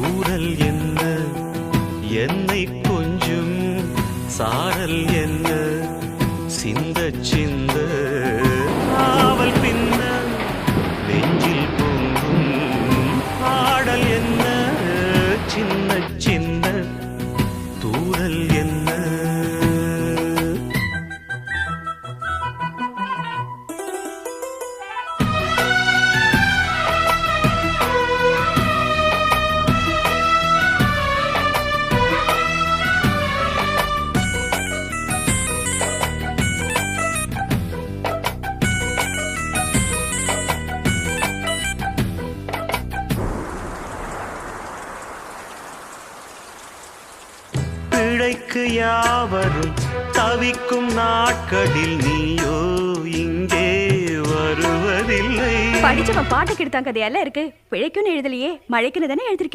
தூரல் என்ன என்னை கொஞ்சம் சாரல் என்ன சிந்த சிந்த ஆவல் பின்ன நெஞ்சில் பொங்கும் ஆடல் என்ன சின்ன சின்ன தூரல் என்ன பிழைக்கு யாவரும் தவிக்கும் நாட்களில் நீயோ இங்கே வருவதில்லை. படிச்சவன் பாட்டு கெடுத்தாங்க கதையெல்லாம் இருக்கு. பிழைக்குன்னு எழுதலையே, மழைக்குன்னு தானே எழுதிருக்கேன்.